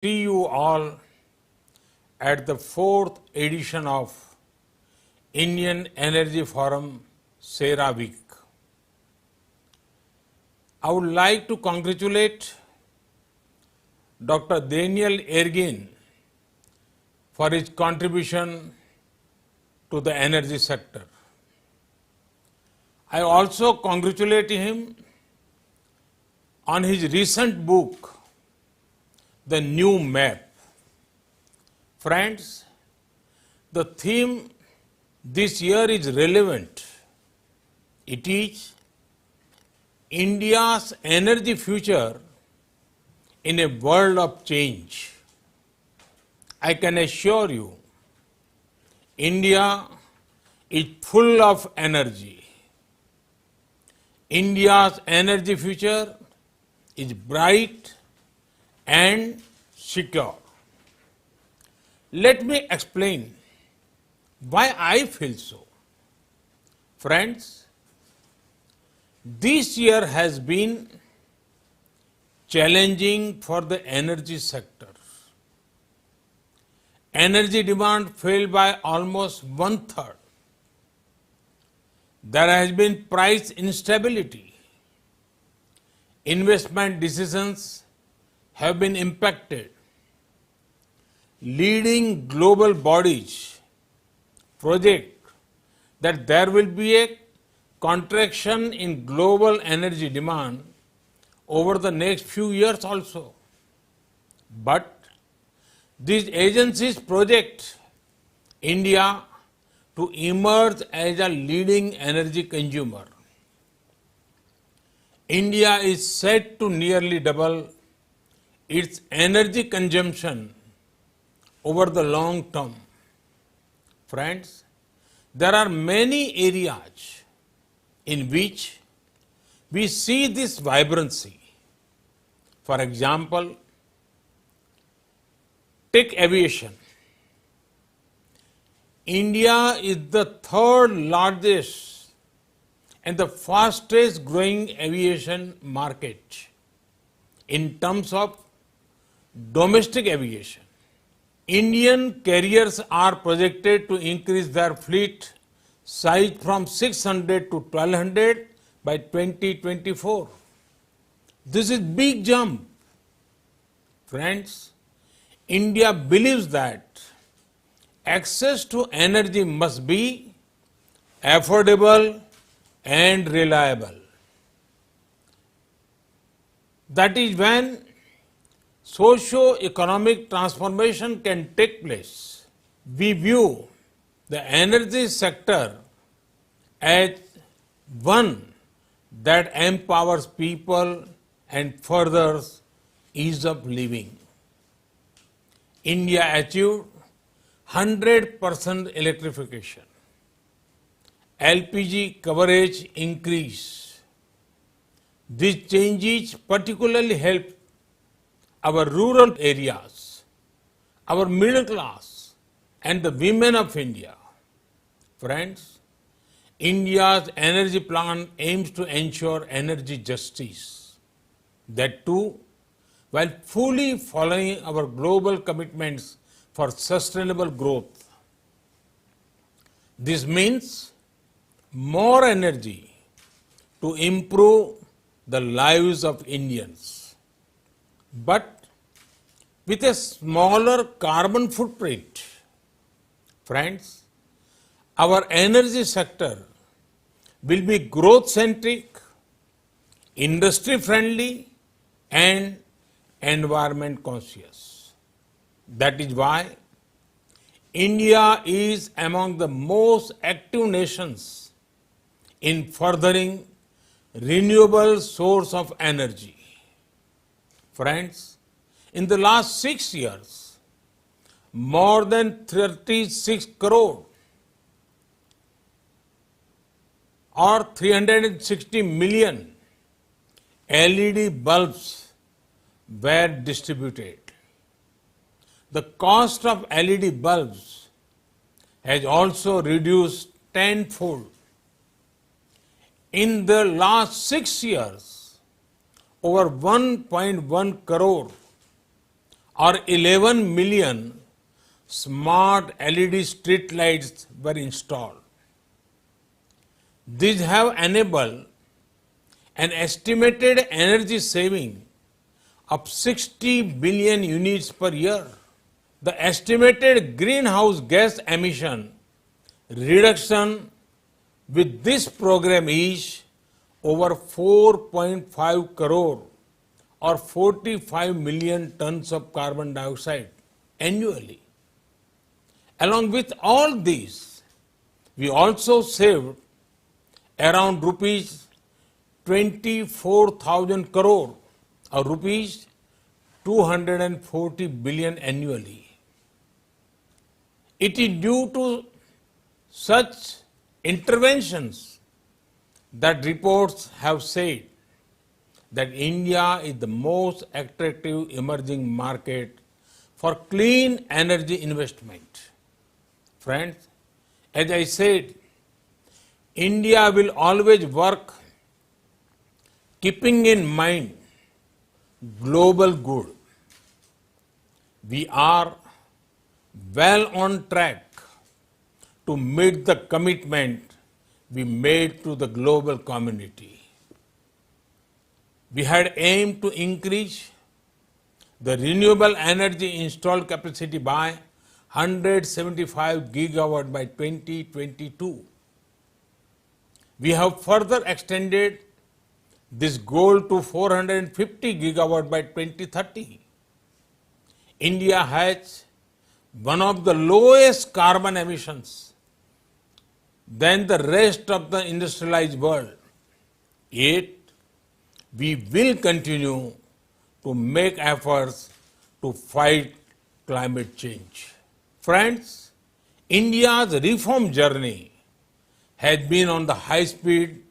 See you all at the fourth edition of Indian Energy Forum SERA Week. I would like to congratulate Dr. Daniel Ergin for his contribution to the energy sector. I also congratulate him on his recent book, The New Map. Friends, the theme this year is relevant. It is India's energy future in a world of change. I can assure you, India is full of energy. India's energy future is bright and secure. Let me explain why I feel so. Friends, this year has been challenging for the energy sector. Energy demand fell by almost one-third. There has been price instability. Investment decisions have been impacted. Leading global bodies project that there will be a contraction in global energy demand over the next few years also. But these agencies project India to emerge as a leading energy consumer. India is set to nearly double its energy consumption over the long term. Friends, there are many areas in which we see this vibrancy. For example, take aviation. India is the third largest and the fastest growing aviation market in terms of domestic aviation. Indian carriers are projected to increase their fleet size from 600 to 1200 by 2024. This is big jump. Friends, India believes that access to energy must be affordable and reliable. That is when socio-economic transformation can take place. We view the energy sector as one that empowers people and furthers ease of living. India achieved 100% electrification. LPG coverage increased. These changes particularly help our rural areas, our middle class, and the women of India. Friends, India's energy plan aims to ensure energy justice. That too, while fully following our global commitments for sustainable growth. This means more energy to improve the lives of Indians, but with a smaller carbon footprint. Friends, our energy sector will be growth-centric, industry-friendly, and environment-conscious. That is why India is among the most active nations in furthering renewable source of energy. Friends, in the last 6 years, more than 36 crore or 360 million LED bulbs were distributed. The cost of LED bulbs has also reduced tenfold. In the last 6 years, over 1.1 crore or 11 million smart LED street lights were installed. These have enabled an estimated energy saving of 60 billion units per year. The estimated greenhouse gas emission reduction with this program is over 4.5 crore or 45 million tons of carbon dioxide annually. Along with all these, we also saved around rupees 24,000 crore or rupees 240 billion annually. It is due to such interventions that reports have said that India is the most attractive emerging market for clean energy investment. Friends, as I said, India will always work keeping in mind global good. We are well on track to meet the commitment we made to the global community. We had aimed to increase the renewable energy installed capacity by 175 gigawatt by 2022. We have further extended this goal to 450 gigawatt by 2030. India has one of the lowest carbon emissions than the rest of the industrialized world. Yet, we will continue to make efforts to fight climate change. Friends, India's reform journey has been on the high speed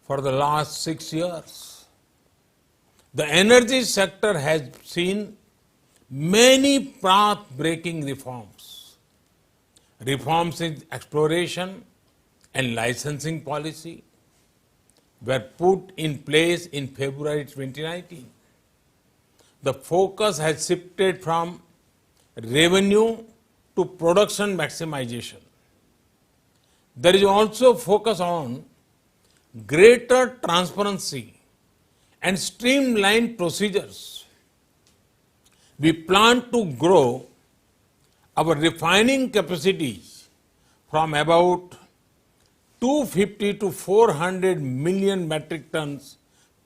for the last 6 years. The energy sector has seen many path-breaking reforms. Reforms in exploration and licensing policy were put in place in February 2019. The focus has shifted from revenue to production maximization. There is also focus on greater transparency and streamlined procedures. We plan to grow our refining capacities from about 250 to 400 million metric tons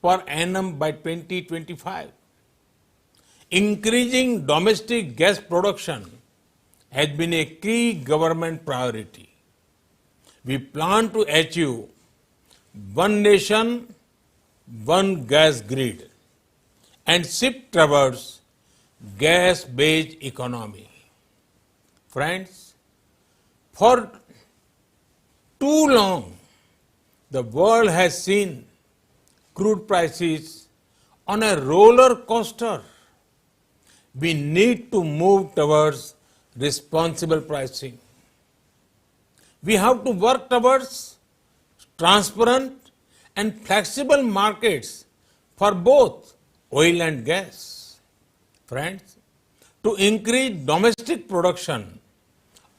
per annum by 2025. Increasing domestic gas production has been a key government priority. We plan to achieve one nation, one gas grid and shift towards gas-based economy. Friends, for too long, the world has seen crude prices on a roller coaster. We need to move towards responsible pricing. We have to work towards transparent and flexible markets for both oil and gas. Friends, to increase domestic production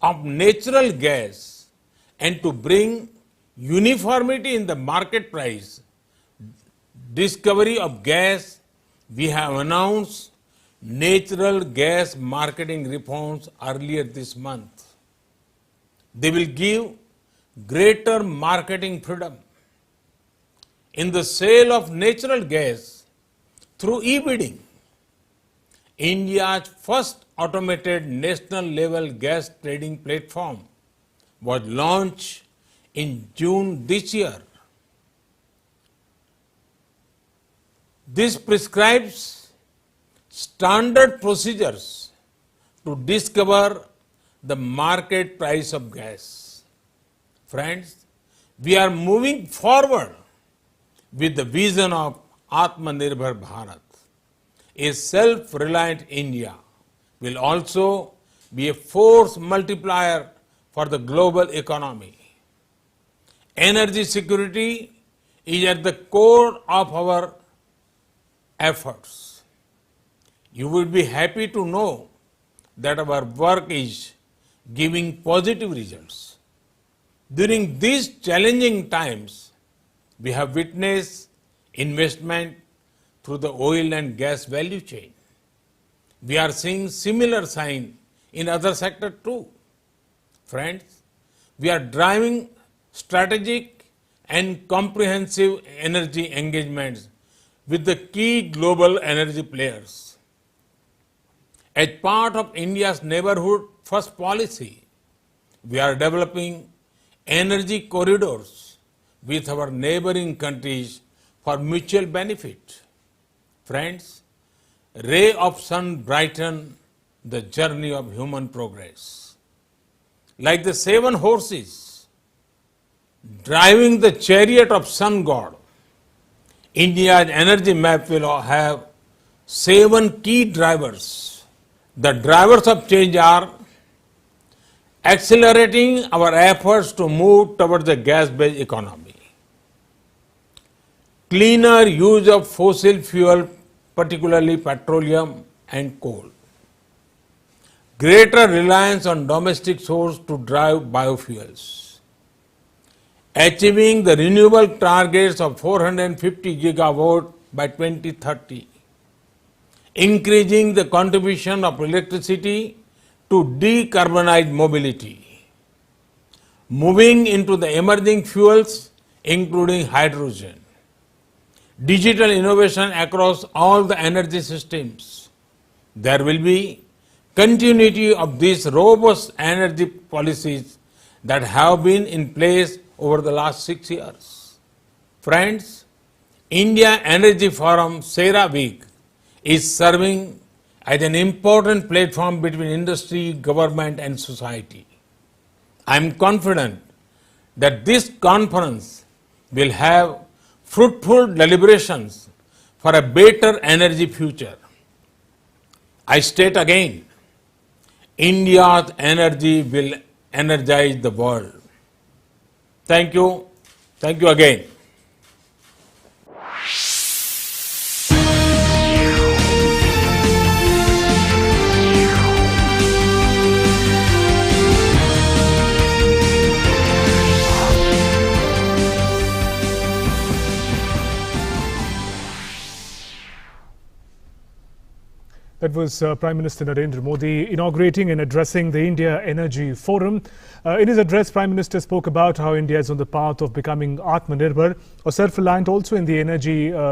of natural gas and to bring uniformity in the market price, discovery of gas, we have announced natural gas marketing reforms earlier this month. They will give greater marketing freedom in the sale of natural gas through e-bidding. India's first automated national level gas trading platform was launched in June this year. This prescribes standard procedures to discover the market price of gas. Friends, we are moving forward with the vision of Atmanirbhar Bharat. A self-reliant India will also be a force multiplier for the global economy. Energy security is at the core of our efforts. You will be happy to know that our work is giving positive results. During these challenging times, we have witnessed investment through the oil and gas value chain. We are seeing similar signs in other sectors too. Friends, we are driving strategic and comprehensive energy engagements with the key global energy players. As part of India's neighborhood first policy, we are developing energy corridors with our neighboring countries for mutual benefit. Friends, ray of sun brighten the journey of human progress. Like the 7 horses driving the chariot of sun god, India's energy map will have 7 key drivers. The drivers of change are accelerating our efforts to move towards the gas-based economy, cleaner use of fossil fuel, particularly petroleum and coal, greater reliance on domestic source to drive biofuels, achieving the renewable targets of 450 gigawatt by 2030, increasing the contribution of electricity to decarbonize mobility, moving into the emerging fuels including hydrogen, digital innovation across all the energy systems. There will be continuity of these robust energy policies that have been in place over the last 6 years. Friends, India Energy Forum SERA Week is serving as an important platform between industry, government and society. I am confident that this conference will have fruitful deliberations for a better energy future. I state again, India's energy will energize the world. Thank you. Thank you again. That was Prime Minister Narendra Modi inaugurating and addressing the India Energy Forum. In his address, Prime Minister spoke about how India is on the path of becoming Atmanirbhar or self-reliant also in the energy